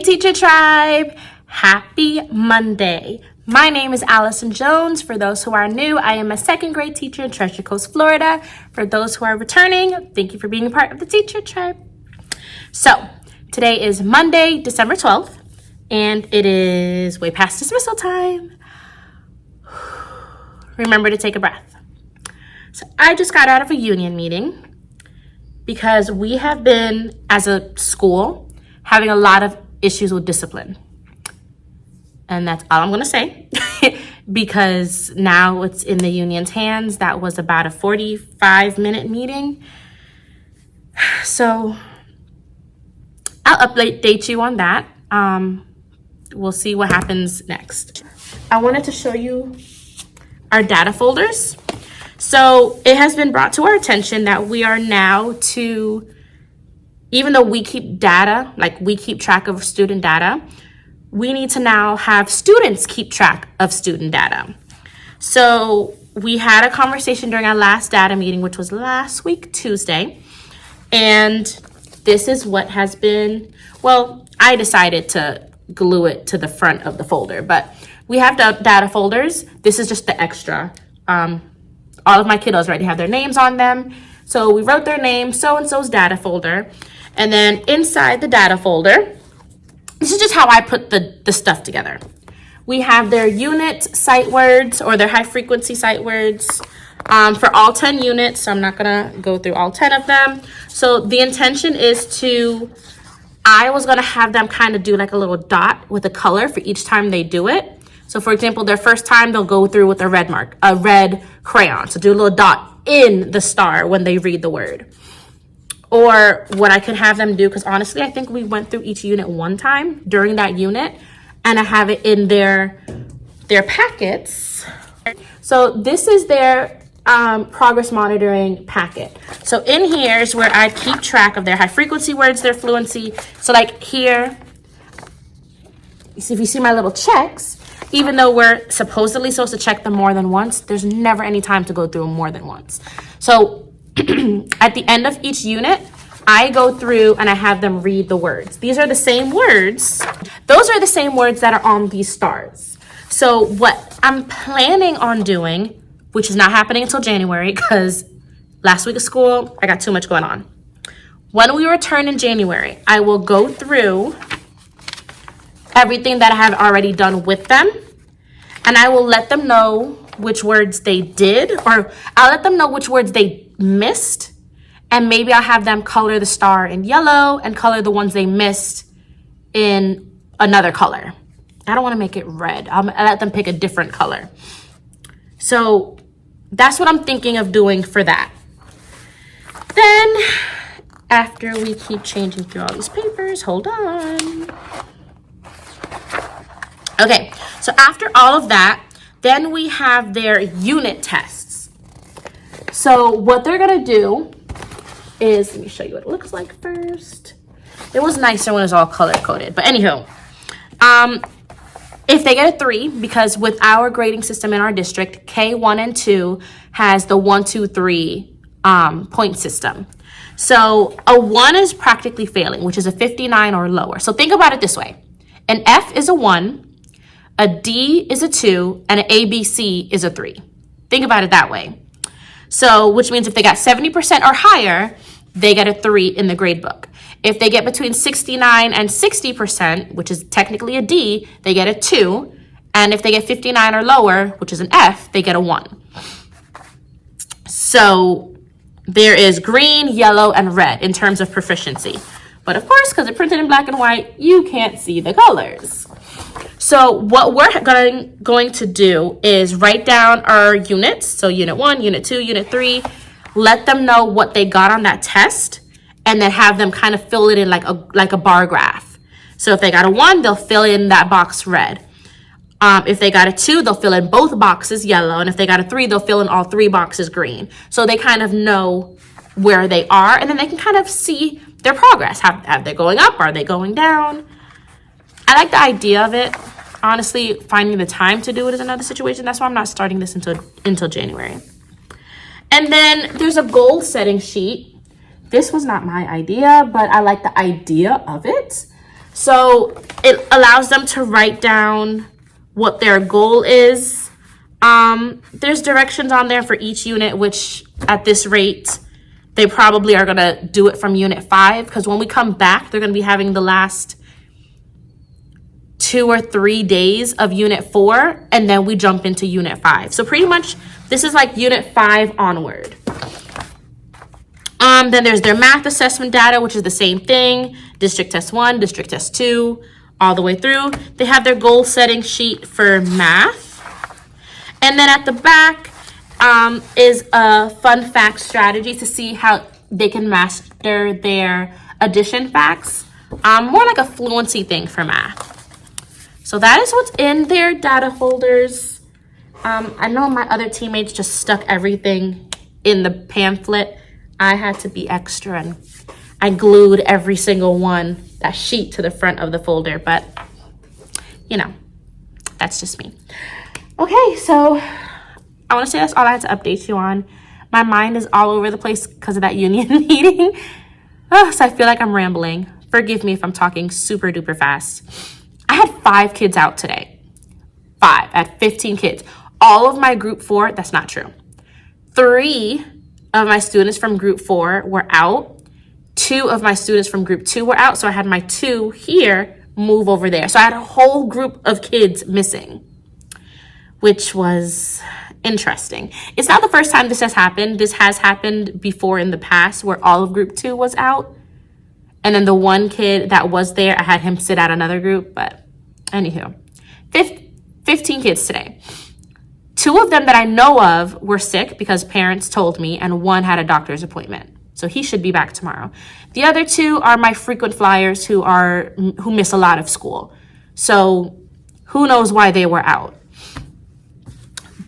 Teacher Tribe, happy Monday. My name is Allison Jones. For those who are new, I am a second grade teacher in Treasure Coast, Florida. For those who are returning, thank you for being a part of the Teacher Tribe. So today is Monday, December 12th, and it is way past dismissal time. Remember to take a breath. So I just got out of a union meeting because we have been, as a school, having a lot of issues with discipline. And that's all I'm going to say because now it's in the union's hands. That was about a 45-minute meeting. So I'll update you on that. We'll see what happens next. I wanted to show you our data folders. So it has been brought to our attention that we are now to, even though we keep data, like we keep track of student data, we need to now have students keep track of student data. So we had a conversation during our last data meeting, which was last week, Tuesday. And this is what has been, well, I decided to glue it to the front of the folder, but we have the data folders. This is just the extra. All of my kiddos already have their names on them. So we wrote their name, so-and-so's data folder. And then inside the data folder, this is just how I put the stuff together. We have their unit sight words or their high frequency sight words for all 10 units. So I'm not gonna go through all 10 of them. So the intention is I was gonna have them kind of do like a little dot with a color for each time they do it. So for example, their first time they'll go through with a red crayon. So do a little dot in the star when they read the word. Or what I could have them do, because honestly, I think we went through each unit one time during that unit, and I have it in their packets. So this is their progress monitoring packet. So in here is where I keep track of their high frequency words, their fluency. So like here, if you see my little checks, even though we're supposedly supposed to check them more than once, there's never any time to go through them more than once. So at the end of each unit, I go through and I have them read the words. These are the same words. Those are the same words that are on these stars. So what I'm planning on doing, which is not happening until January because last week of school, I got too much going on. When we return in January, I will go through everything that I have already done with them, and I will let them know which words they did, or I'll let them know which words they missed, and maybe I'll have them color the star in yellow and color the ones they missed in another color. I don't want to make it red. I'll let them pick a different color. So that's what I'm thinking of doing for that. Then after we keep changing through all these papers, hold on. Okay, so after all of that, then we have their unit tests. So what they're gonna do is, let me show you what it looks like first. It was nicer when it was all color coded, but anywho, if they get a 3, because with our grading system in our district, K1 and 2 has the 1, 2, 3 point system. So a 1 is practically failing, which is a 59 or lower. So think about it this way. An F is a 1, a D is a 2, and an ABC is a 3. Think about it that way. So, which means if they got 70% or higher, they get a 3 in the grade book. If they get between 69 and 60%, which is technically a D, they get a 2. And if they get 59 or lower, which is an F, they get a 1. So there is green, yellow, and red in terms of proficiency. But of course, because it's printed in black and white, you can't see the colors. So what we're going to do is write down our units. So unit 1, unit 2, unit 3, let them know what they got on that test, and then have them kind of fill it in like a bar graph. So if they got a 1, they'll fill in that box red. If they got a 2, they'll fill in both boxes yellow. And if they got a 3, they'll fill in all 3 boxes green. So they kind of know where they are, and then they can kind of see their progress. Have they going up? Are they going down? I like the idea of it. Honestly, finding the time to do it is another situation. That's why I'm not starting this until January. And then there's a goal setting sheet. This was not my idea, but I like the idea of it. So it allows them to write down what their goal is. There's directions on there for each unit, which at this rate, they probably are going to do it from unit 5, because when we come back, they're going to be having the last 2 or 3 days of unit 4, and then we jump into unit 5. So pretty much this is like unit 5 onward. Then there's their math assessment data, which is the same thing. District test 1, district test 2, all the way through. They have their goal setting sheet for math. And then at the back is a fun fact strategy to see how they can master their addition facts. More like a fluency thing for math. So that is what's in their data folders. I know my other teammates just stuck everything in the pamphlet. I had to be extra and I glued every single one, that sheet, to the front of the folder, but you know, that's just me. Okay, so I want to say that's all I had to update you on. My mind is all over the place because of that union meeting. So I feel like I'm rambling. Forgive me if I'm talking super duper fast. I had 5 kids out today. 5. I had 15 kids. All of my group 4, that's not true. 3 of my students from group 4 were out. 2 of my students from group 2 were out. So I had my 2 here move over there. So I had a whole group of kids missing, which was interesting. It's not the first time this has happened. This has happened before in the past where all of group 2 was out. And then the one kid that was there, I had him sit out another group. But anywho, 15 kids today. 2 of them that I know of were sick because parents told me, and 1 had a doctor's appointment. So he should be back tomorrow. The other 2 are my frequent flyers who miss a lot of school. So who knows why they were out.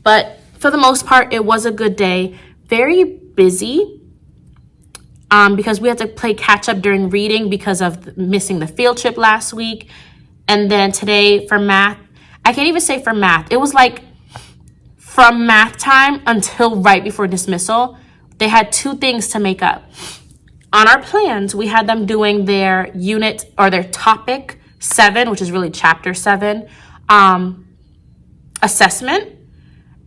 But for the most part, it was a good day. Very busy because we had to play catch up during reading because of missing the field trip last week. And then today for math, I can't even say for math. It was like from math time until right before dismissal, they had 2 things to make up. On our plans, we had them doing their unit or their topic 7, which is really chapter 7, assessment.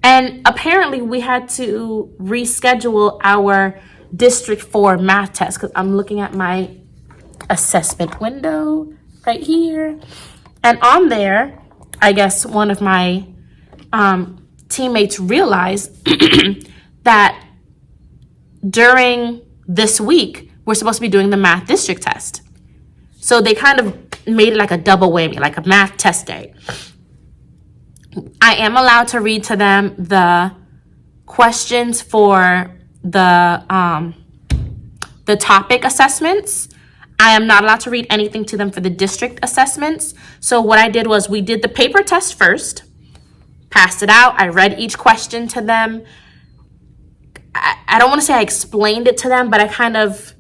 And apparently we had to reschedule our district 4 math test, because I'm looking at my assessment window right here. And on there, I guess one of my teammates realized that during this week, we're supposed to be doing the math district test. So they kind of made it like a double whammy, like a math test day. I am allowed to read to them the questions for the topic assessments. I am not allowed to read anything to them for the district assessments. So what I did was we did the paper test first, passed it out. I read each question to them. I don't want to say I explained it to them, but I kind of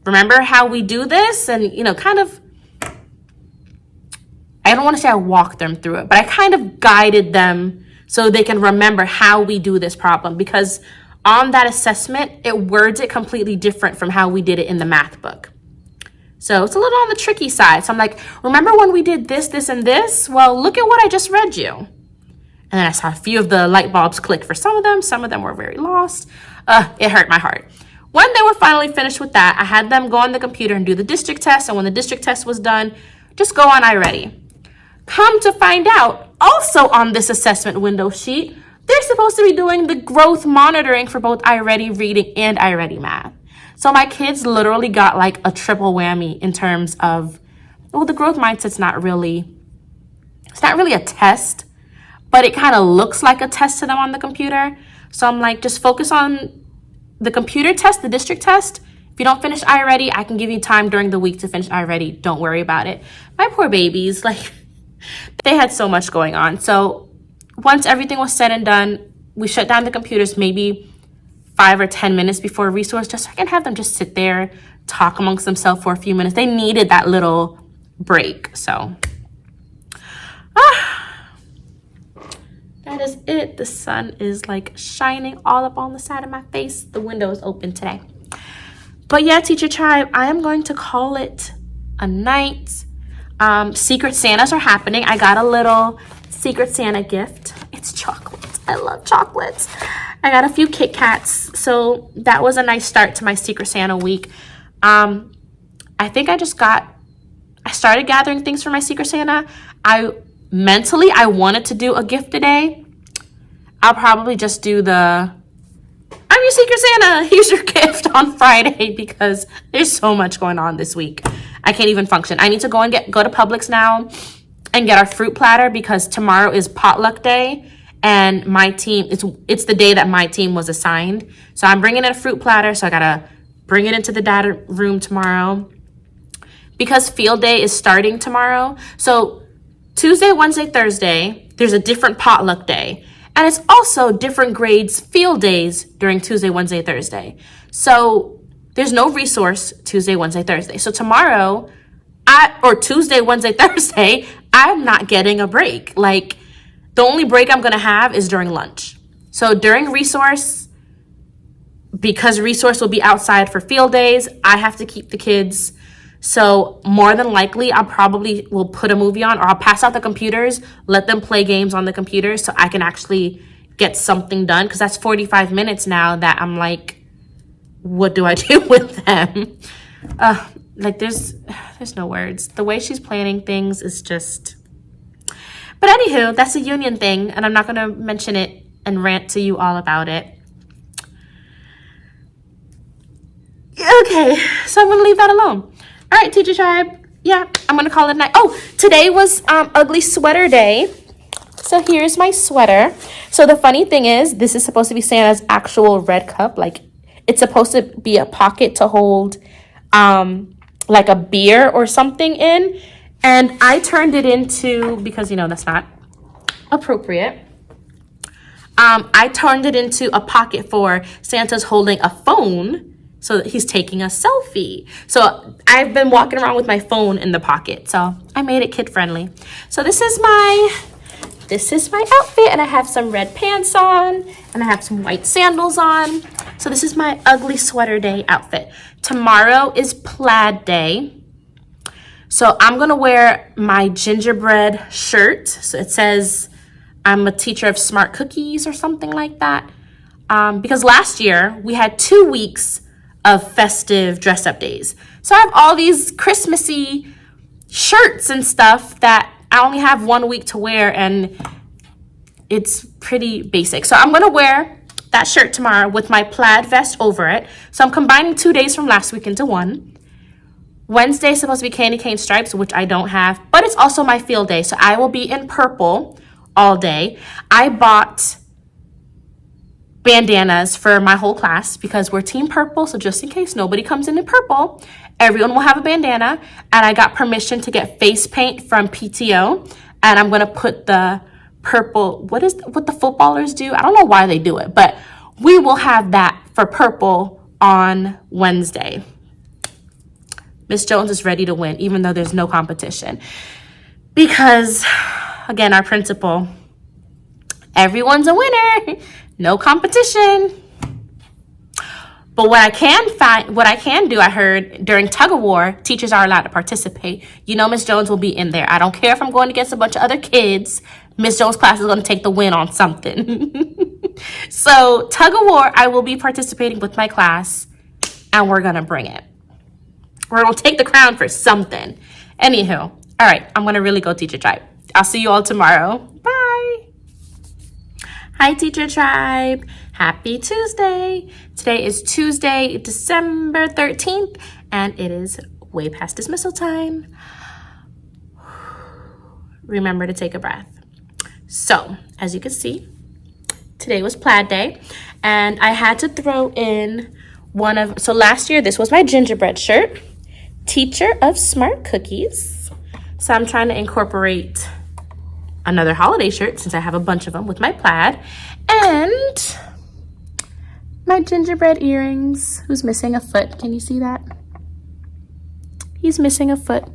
remember how we do this and, you know, kind of, I don't want to say I walked them through it, but I kind of guided them so they can remember how we do this problem, because on that assessment, it words it completely different from how we did it in the math book. So it's a little on the tricky side. So I'm like, remember when we did this, this, and this? Well, look at what I just read you. And then I saw a few of the light bulbs click for some of them. Some of them were very lost. It hurt my heart. When they were finally finished with that, I had them go on the computer and do the district test. And when the district test was done, just go on iReady. Come to find out, also on this assessment window sheet, they're supposed to be doing the growth monitoring for both iReady Reading and iReady Math. So my kids literally got like a triple whammy in terms of, well, the growth mindset's not really a test, but it kind of looks like a test to them on the computer. So I'm like, just focus on the computer test, the district test. If you don't finish iReady, I can give you time during the week to finish iReady. Don't worry about it. My poor babies, like, they had so much going on. So once everything was said and done, we shut down the computers maybe 5 or 10 minutes before resource, just so I can have them just sit there, talk amongst themselves for a few minutes. They needed that little break. So that is it. The sun is like shining all up on the side of my face. The window is open today. But yeah, Teacher Tribe, I am going to call it a night. Secret Santas are happening. I got a little Secret Santa gift. It's chocolates. I love chocolates. I got a few Kit Kats. So that was a nice start to my Secret Santa week. I think I started gathering things for my Secret Santa. I wanted to do a gift today. I'll probably just do I'm your Secret Santa, here's your gift on Friday, because there's so much going on this week. I can't even function. I need to go to Publix now and get our fruit platter, because tomorrow is potluck day, and my team, it's the day that my team was assigned. So I'm bringing in a fruit platter, so I gotta bring it into the data room tomorrow, because field day is starting tomorrow. So Tuesday, Wednesday, Thursday, there's a different potluck day. And it's also different grades field days during Tuesday, Wednesday, Thursday. So there's no resource Tuesday, Wednesday, Thursday. So tomorrow, or Tuesday, Wednesday, Thursday, I'm not getting a break. Like, the only break I'm going to have is during lunch. So during resource, because resource will be outside for field days, I have to keep the kids. So more than likely, I probably will put a movie on, or I'll pass out the computers, let them play games on the computers so I can actually get something done. Because that's 45 minutes now that I'm like, what do I do with them? Like, there's no words. The way she's planning things is just... But anywho, that's a union thing, and I'm not going to mention it and rant to you all about it. Okay, so I'm going to leave that alone. All right, Teacher Tribe. Yeah, I'm going to call it a night. Oh, today was Ugly Sweater Day. So here's my sweater. So the funny thing is, this is supposed to be Santa's actual red cup. Like, it's supposed to be a pocket to hold like a beer or something in. And I turned it into, because, that's not appropriate. I turned it into a pocket for Santa's holding a phone. So that he's taking a selfie. So I've been walking around with my phone in the pocket. So I made it kid friendly. So this is my outfit, and I have some red pants on, and I have some white sandals on. So this is my Ugly Sweater Day outfit. Tomorrow is plaid day. So I'm gonna wear my gingerbread shirt. So it says I'm a teacher of smart cookies or something like that. Because last year we had 2 weeks of festive dress up days. So I have all these Christmassy shirts and stuff that I only have 1 week to wear, and it's pretty basic. So I'm gonna wear that shirt tomorrow with my plaid vest over it. So I'm combining 2 days from last week into one. Wednesday is supposed to be candy cane stripes, which I don't have, but it's also my field day. So I will be in purple all day. I bought bandanas for my whole class because we're team purple. So just in case nobody comes in purple, everyone will have a bandana. And I got permission to get face paint from PTO. And I'm going to put the purple, what the footballers do? I don't know why they do it, but we will have that for purple on Wednesday. Miss Jones is ready to win, even though there's no competition. Because, again, our principal, everyone's a winner. No competition. But what I can do, I heard during tug of war, teachers are allowed to participate. Miss Jones will be in there. I don't care if I'm going against a bunch of other kids. Miss Jones' class is going to take the win on something. So tug of war, I will be participating with my class, and we're going to bring it. We're going to take the crown for something. Anywho, all right, I'm going to really go Teacher Tribe. I'll see you all tomorrow. Bye. Hi, Teacher Tribe. Happy Tuesday. Today is Tuesday, December 13th, and it is way past dismissal time. Remember to take a breath. So, as you can see, today was plaid day, and I had to throw in so last year, this was my gingerbread shirt, teacher of smart cookies. So I'm trying to incorporate another holiday shirt since I have a bunch of them with my plaid, and my gingerbread earrings. Who's missing a foot? Can you see that? He's missing a foot.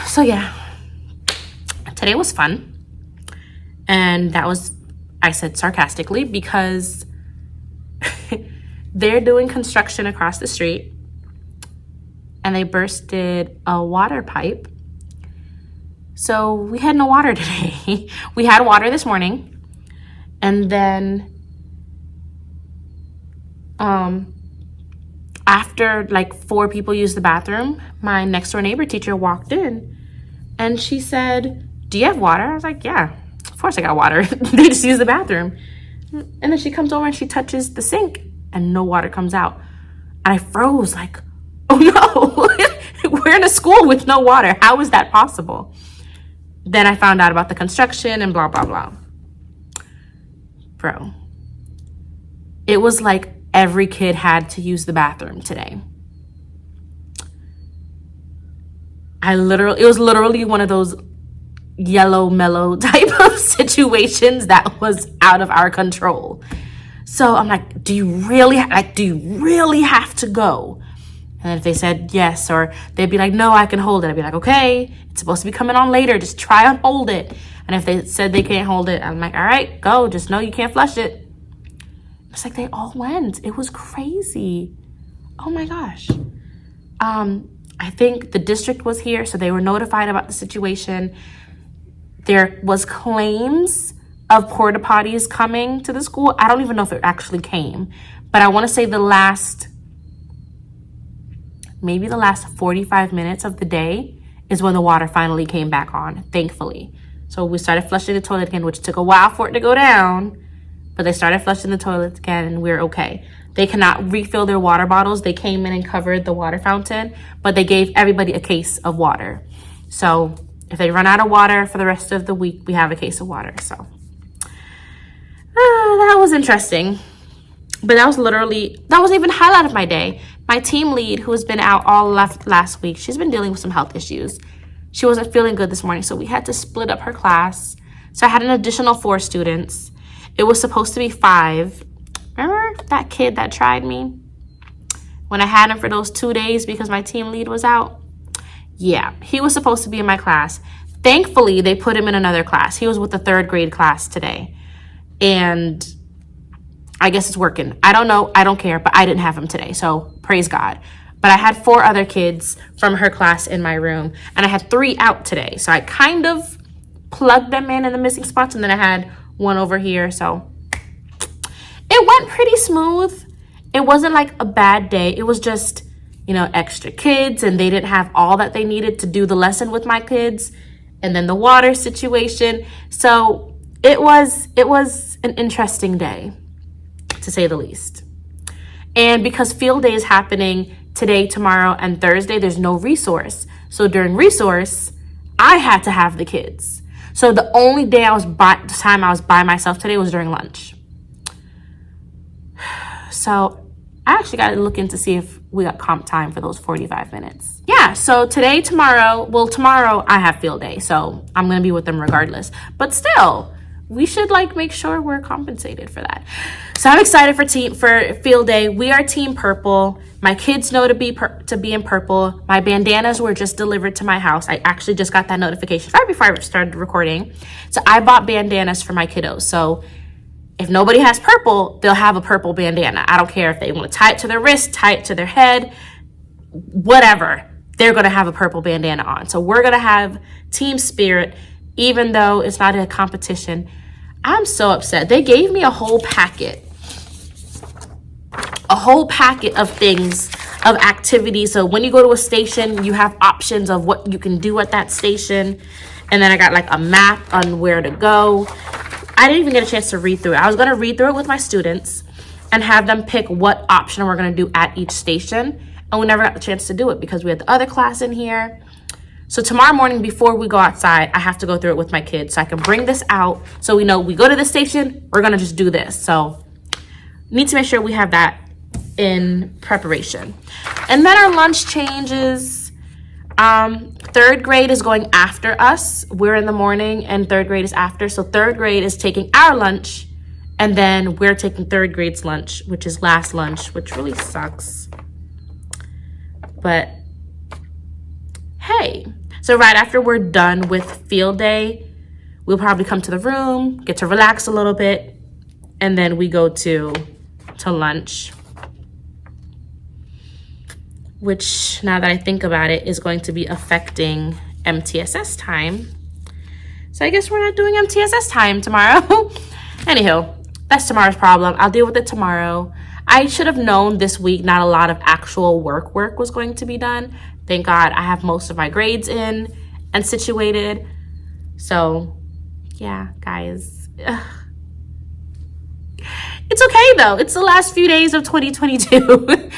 So yeah, today was fun, and that was, I said sarcastically, because they're doing construction across the street and they bursted a water pipe. So we had no water today. We had water this morning, and then after like 4 people used the bathroom, my next door neighbor teacher walked in and she said, "Do you have water?" I was like, "Yeah, of course I got water." They just used the bathroom. And then she comes over and she touches the sink and no water comes out. And I froze like, oh no, we're in a school with no water. How is that possible? Then I found out about the construction and blah, blah, blah. Bro, it was like every kid had to use the bathroom today. It was literally one of those yellow mellow type of situations that was out of our control. So I'm like, do you really have to go? And if they said yes, or they'd be like, no, I can hold it, I'd be like, okay, it's supposed to be coming on later, just try and hold it. And if they said they can't hold it, I'm like, all right, go, just know you can't flush it. It's like they all went. It was crazy. Oh my gosh. I think the district was here, so they were notified about the situation. There was claims of porta potties coming to the school. I don't even know if it actually came, but I want to say maybe the last 45 minutes of the day is when the water finally came back on, thankfully. So we started flushing the toilet again, which took a while for it to go down, but they started flushing the toilet again and we're okay. They cannot refill their water bottles. They came in and covered the water fountain, but they gave everybody a case of water. So if they run out of water for the rest of the week, we have a case of water. So that was interesting. But that wasn't even the highlight of my day. My team lead, who has been out all last week, she's been dealing with some health issues. She wasn't feeling good this morning, so we had to split up her class. So I had an additional 4 students. It was supposed to be 5. Remember that kid that tried me when I had him for those 2 days because my team lead was out? Yeah, he was supposed to be in my class. Thankfully, they put him in another class. He was with the 3rd grade class today. And I guess it's working. I don't know. I don't care. But I didn't have him today. So praise God. But I had 4 other kids from her class in my room. And I had 3 out today. So I kind of plugged them in the missing spots. And then I had 1 over here. So it went pretty smooth. It wasn't like a bad day. It was just, extra kids. And they didn't have all that they needed to do the lesson with my kids. And then the water situation. So it was an interesting day, to say the least. And because field day is happening today, tomorrow, and Thursday, there's no resource. So during resource, I had to have the kids. So the only day time I was by myself today was during lunch. So I actually got to look in to see if we got comp time for those 45 minutes. Yeah, so tomorrow I have field day, so I'm going to be with them regardless. But still, we should make sure we're compensated for that. So I'm excited for field day. We are Team Purple. My kids know to be in purple. My bandanas were just delivered to my house. I actually just got that notification right before I started recording. So I bought bandanas for my kiddos. So if nobody has purple, they'll have a purple bandana. I don't care if they want to tie it to their wrist, tie it to their head, whatever. They're going to have a purple bandana on. So we're going to have team spirit, even though it's not a competition. I'm so upset. They gave me a whole packet of things, of activities. So when you go to a station, you have options of what you can do at that station. And then I got a map on where to go. I didn't even get a chance to read through it. I was going to read through it with my students and have them pick what option we're going to do at each station. And we never got the chance to do it because we had the other class in here. So tomorrow morning before we go outside, I have to go through it with my kids so I can bring this out. So we know we go to the station, we're going to just do this. So need to make sure we have that in preparation. And then our lunch changes. 3rd grade is going after us. We're in the morning and 3rd grade is after. So 3rd grade is taking our lunch and then we're taking 3rd grade's lunch, which is last lunch, which really sucks. But hey, so right after we're done with field day, we'll probably come to the room, get to relax a little bit, and then we go to lunch. which now that I think about it is going to be affecting MTSS time. So I guess we're not doing MTSS time tomorrow. Anywho, that's tomorrow's problem. I'll deal with it tomorrow. I should have known this week not a lot of actual work was going to be done. Thank God I have most of my grades in and situated. So yeah, guys. Ugh. It's okay though. It's the last few days of 2022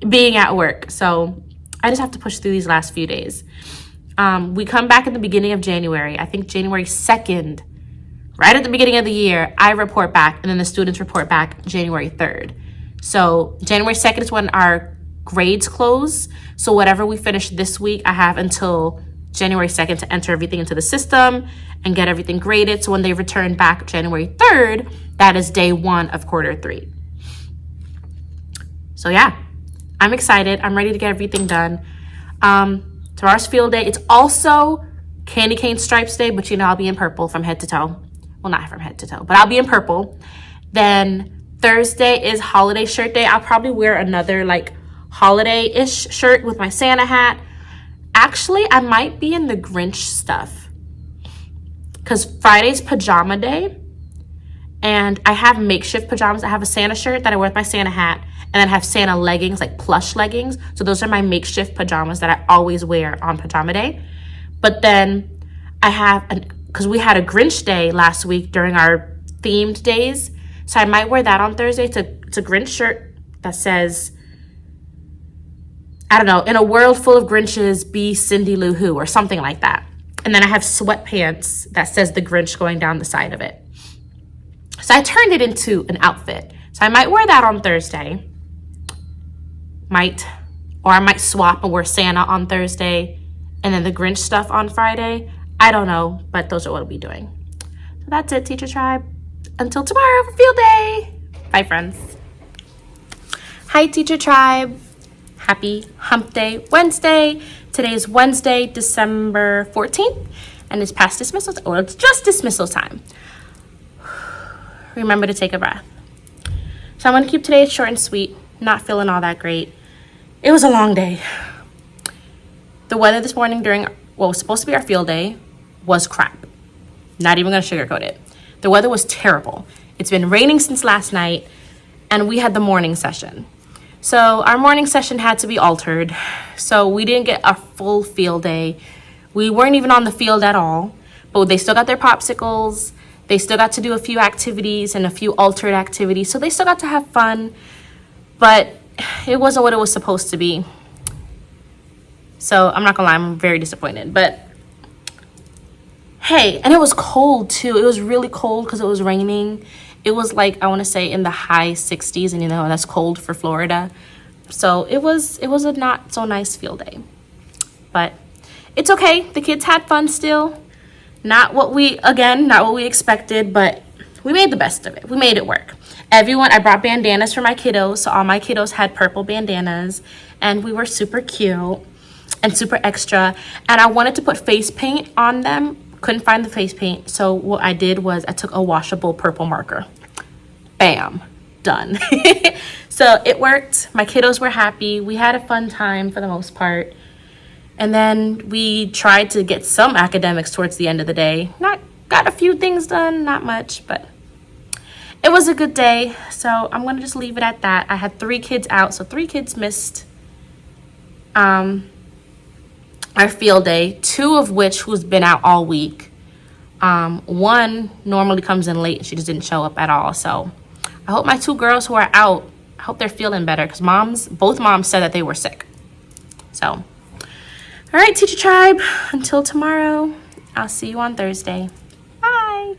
being at work. So I just have to push through these last few days. We come back at the beginning of January. I think January 2nd, right at the beginning of the year, I report back and then the students report back January 3rd. So January 2nd is when our grades close. So whatever we finish this week, I have until January 2nd to enter everything into the system and get everything graded. So when they return back January 3rd, that is day 1 of quarter 3. So yeah, I'm excited. I'm ready to get everything done. Tomorrow's field day. It's also Candy Cane Stripes Day, but you know I'll be in purple from head to toe. Well, not from head to toe, but I'll be in purple. Then Thursday is Holiday Shirt Day. I'll probably wear another like holiday-ish shirt with my Santa hat. Actually, I might be in the Grinch stuff because Friday's pajama day and I have makeshift pajamas. I have a Santa shirt that I wear with my Santa hat and then I have Santa leggings, like plush leggings. So those are my makeshift pajamas that I always wear on pajama day. But then I have, because we had a Grinch day last week during our themed days. So I might wear that on Thursday. It's a Grinch shirt that says, I don't know, in a world full of Grinches, be Cindy Lou Who, or something like that. And then I have sweatpants that says the Grinch going down the side of it. So I turned it into an outfit. So I might wear that on Thursday. Or I might swap and wear Santa on Thursday and then the Grinch stuff on Friday. I don't know, but those are what I'll be doing. So that's it, Teacher Tribe. Until tomorrow for field day. Bye, friends. Hi, Teacher Tribe. Happy Hump Day Wednesday. Today is Wednesday, December 14th, and it's past dismissal time. Well, it's just dismissal time. Remember to take a breath. So I'm going to keep today short and sweet. Not feeling all that great. It was a long day. The weather this morning during what was supposed to be our field day was crap. Not even going to sugarcoat it. The weather was terrible. It's been raining since last night, and we had the morning session. So our morning session had to be altered. So we didn't get a full field day. We weren't even on the field at all, but they still got their popsicles. They still got to do a few activities and a few altered activities. So they still got to have fun, but it wasn't what it was supposed to be. So I'm not gonna lie, I'm very disappointed, but hey, and it was cold too. It was really cold because it was raining. It was like, I want to say in the high 60s, and you know, that's cold for Florida. So it was a not so nice field day, but it's okay. The kids had fun still. Not what we expected, but we made the best of it. We made it work. I brought bandanas for my kiddos. So all my kiddos had purple bandanas and we were super cute and super extra. And I wanted to put face paint on them. Couldn't find the face paint. So what I did was I took a washable purple marker. Bam, done. So it worked. My kiddos were happy. We had a fun time for the most part. And then we tried to get some academics towards the end of the day. Got a few things done, not much, but it was a good day. So I'm going to just leave it at that. I had 3 kids out, so 3 kids missed our field day, 2 of which who's been out all week. 1 normally comes in late and she just didn't show up at all. So I hope my 2 girls who are out, I hope they're feeling better because both moms said that they were sick. So, all right, Teacher Tribe, until tomorrow, I'll see you on Thursday. Bye.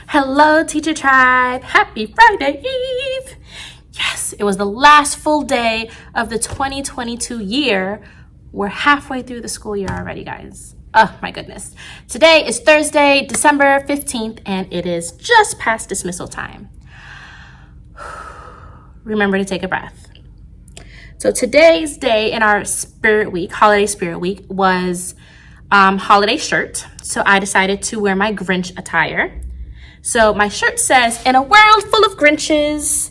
Hello, Teacher Tribe. Happy Friday Eve. Yes, it was the last full day of the 2022 year. We're halfway through the school year already, guys. Oh, my goodness. Today is Thursday, December 15th, and it is just past dismissal time. Remember to take a breath. So today's day in our Spirit Week, Holiday Spirit Week, was holiday shirt. So I decided to wear my Grinch attire. So my shirt says, in a world full of Grinches,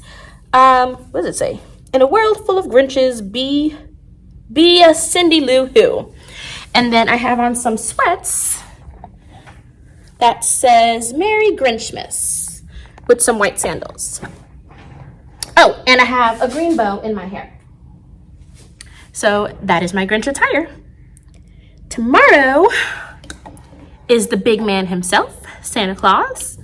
what does it say? In a world full of Grinches, be a Cindy Lou Who. And then I have on some sweats that says Merry Grinchmas with some white sandals. Oh, and I have a green bow in my hair. So that is my Grinch attire. Tomorrow is the big man himself, Santa Claus.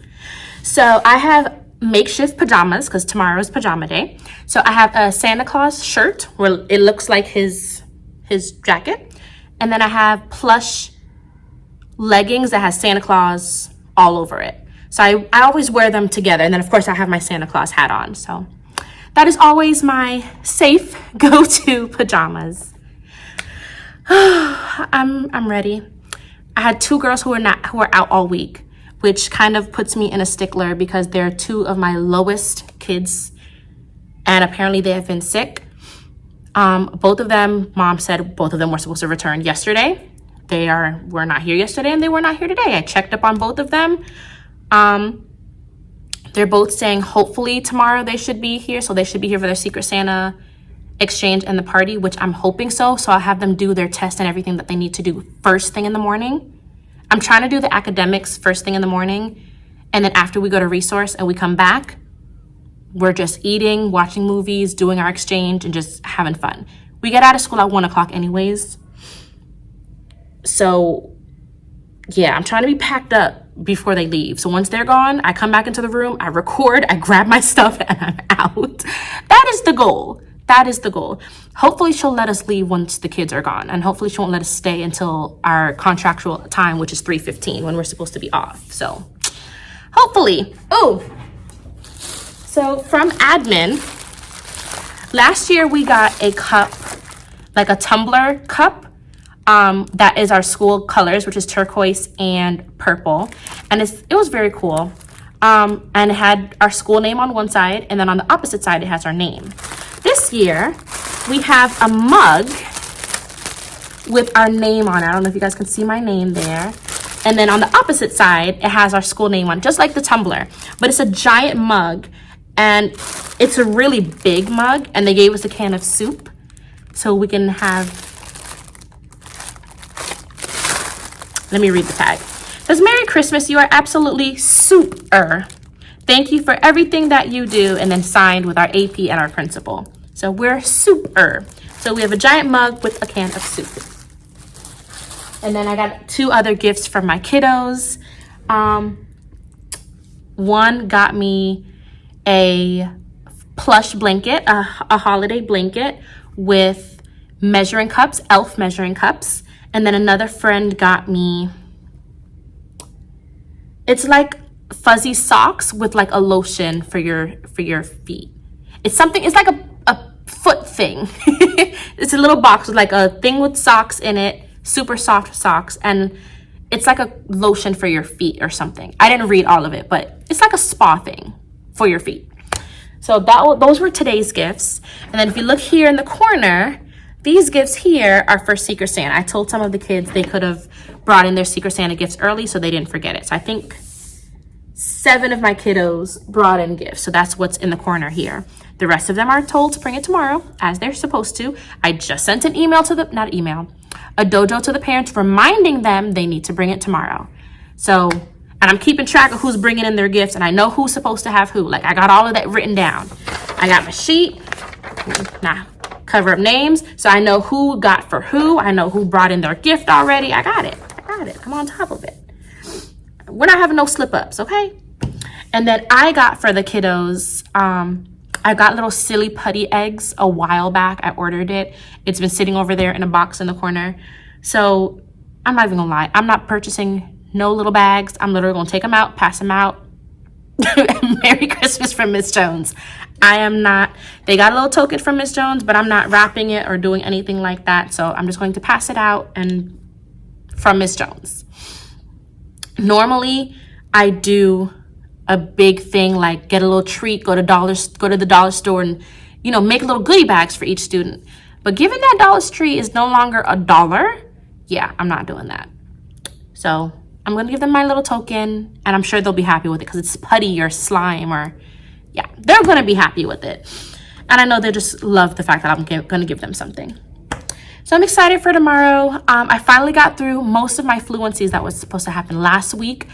So I have makeshift pajamas because tomorrow is pajama day. So I have a Santa Claus shirt where it looks like his jacket. And then I have plush leggings that has Santa Claus all over it. So I always wear them together. And then of course I have my Santa Claus hat on. So that is always my safe go-to pajamas. I'm ready. I had two girls who are out all week, which kind of puts me in a stickler because they're two of my lowest kids, and apparently they have been sick. Both of them, mom said both of them were supposed to return yesterday. Were not here yesterday, and they were not here today. I checked up on both of them. They're both saying hopefully tomorrow they should be here, so they should be here for their Secret Santa exchange and the party, which I'm hoping so. So I'll have them do their test and everything that they need to do first thing in the morning. I'm trying to do the academics first thing in the morning, and then after we go to resource and we come back, we're just eating, watching movies, doing our exchange, and just having fun. We get out of school at 1 o'clock anyways. So yeah, I'm trying to be packed up before they leave. So once they're gone, I come back into the room, I record, I grab my stuff, and I'm out. That is the goal. That is the goal. Hopefully she'll let us leave once the kids are gone, and hopefully she won't let us stay until our contractual time, which is 3:15 when we're supposed to be off. So hopefully. Oh, so from admin, last year we got a cup, like a tumbler cup, that is our school colors, which is turquoise and purple, and it was very cool. And it had our school name on one side, and then on the opposite side it has our name. This year we have a mug with our name on it. I don't know if you guys can see my name there. And then on the opposite side it has our school name on it, just like the tumbler, but it's a giant mug, and it's a really big mug, and they gave us a can of soup so we can have. Let me read the tag. It says, Merry Christmas, you are absolutely super. Thank you for everything that you do, and then signed with our AP and our principal. So we're super. So we have a giant mug with a can of soup. And then I got two other gifts from my kiddos. One got me a plush blanket, a holiday blanket with measuring cups, elf measuring cups. And then another friend got me, it's like fuzzy socks with like a lotion for your feet. It's like a foot thing. It's a little box with like a thing with socks in it, super soft socks, and it's like a lotion for your feet or something. I didn't read all of it, but it's like a spa thing for your feet. So those were today's gifts. And then if you look here in the corner, these gifts here are for Secret Santa. I told some of the kids they could have brought in their Secret Santa gifts early so they didn't forget it. So I think 7 of my kiddos brought in gifts. So that's what's in the corner here. The rest of them are told to bring it tomorrow, as they're supposed to. I just sent an email to a dojo to the parents reminding them they need to bring it tomorrow. So, and I'm keeping track of who's bringing in their gifts, and I know who's supposed to have who. Like, I got all of that written down. I got my sheet. Cover up names, so I know who got for who. I know who brought in their gift already. I got it. I'm on top of it. We're not having no slip ups, okay? And then I got for the kiddos, I got little silly putty eggs a while back. I ordered it. It's been sitting over there in a box in the corner. So I'm not even gonna lie, I'm not purchasing no little bags. I'm literally gonna take them out, pass them out. Merry Christmas from Miss Jones. I am not, they got a little token from Miss Jones, but I'm not wrapping it or doing anything like that. So I'm just going to pass it out and from Miss Jones. Normally I do a big thing like get a little treat, go to the dollar store and, make little goodie bags for each student. But given that Dollar Tree is no longer $1, yeah, I'm not doing that. So I'm going to give them my little token, and I'm sure they'll be happy with it because it's putty or slime or, yeah, they're going to be happy with it. And I know they just love the fact that I'm going to give them something. So I'm excited for tomorrow. I finally got through most of my fluencies that was supposed to happen last week.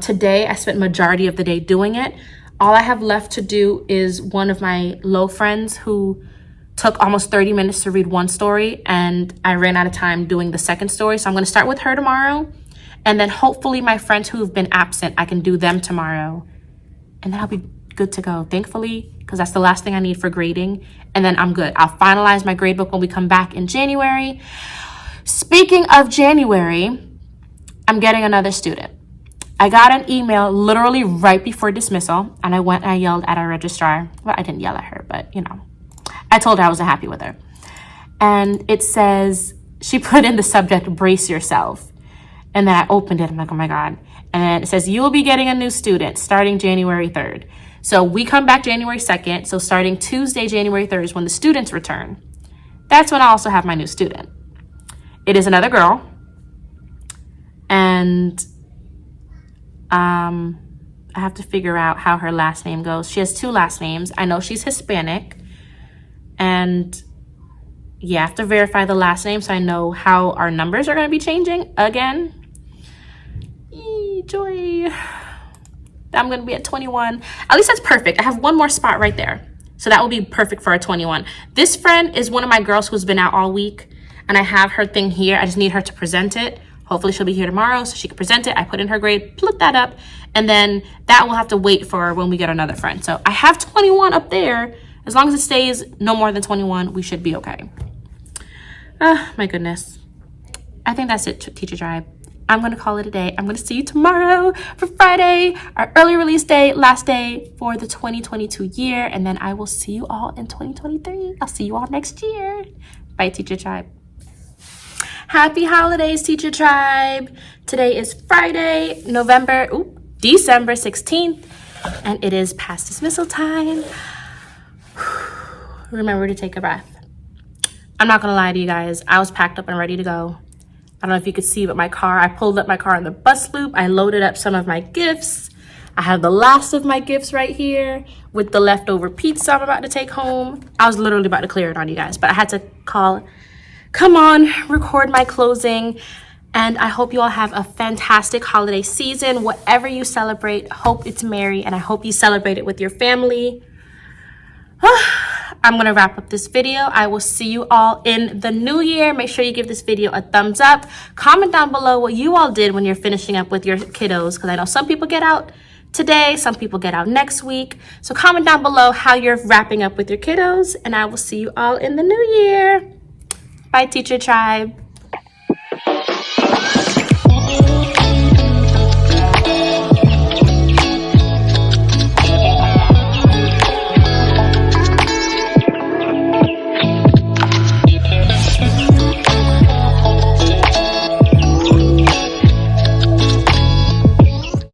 Today, I spent majority of the day doing it. All I have left to do is one of my low friends who took almost 30 minutes to read one story, and I ran out of time doing the second story. So I'm going to start with her tomorrow. And then hopefully my friends who have been absent, I can do them tomorrow. And then I'll be good to go, thankfully, because that's the last thing I need for grading. And then I'm good. I'll finalize my grade book when we come back in January. Speaking of January, I'm getting another student. I got an email literally right before dismissal, and I went and I yelled at our registrar. Well, I didn't yell at her, but I told her I wasn't happy with her. And it says, she put in the subject, brace yourself. And then I opened it, I'm like, oh my God. And it says, you will be getting a new student starting January 3rd. So we come back January 2nd. So starting Tuesday, January 3rd is when the students return. That's when I also have my new student. It is another girl. And I have to figure out how her last name goes. She has two last names. I know she's Hispanic. And yeah, I have to verify the last name so I know how our numbers are going to be changing again. Joy. I'm going to be at 21. At least that's perfect. I have one more spot right there. So that will be perfect for a 21. This friend is one of my girls who's been out all week. And I have her thing here. I just need her to present it. Hopefully she'll be here tomorrow so she can present it. I put in her grade, put that up. And then that will have to wait for when we get another friend. So I have 21 up there. As long as it stays no more than 21, we should be okay. My goodness. I think that's it, Teacher Tribe. I'm going to call it a day. I'm going to see you tomorrow for Friday, our early release day, last day for the 2022 year. And then I will see you all in 2023. I'll see you all next year. Bye, Teacher Tribe. Happy holidays, Teacher Tribe. Today is Friday, December 16th, and it is past dismissal time. Remember to take a breath. I'm not gonna lie to you guys. I was packed up and ready to go. I don't know if you could see, but I pulled up my car in the bus loop. I loaded up some of my gifts. I have the last of my gifts right here with the leftover pizza I'm about to take home. I was literally about to clear it on you guys, but I had to record my closing. And I hope you all have a fantastic holiday season. Whatever you celebrate, hope it's merry, and I hope you celebrate it with your family. I'm going to wrap up this video. I will see you all in the new year. Make sure you give this video a thumbs up. Comment down below what you all did when you're finishing up with your kiddos, because I know some people get out today, some people get out next week. So comment down below how you're wrapping up with your kiddos, and I will see you all in the new year. Bye, Teacher Tribe.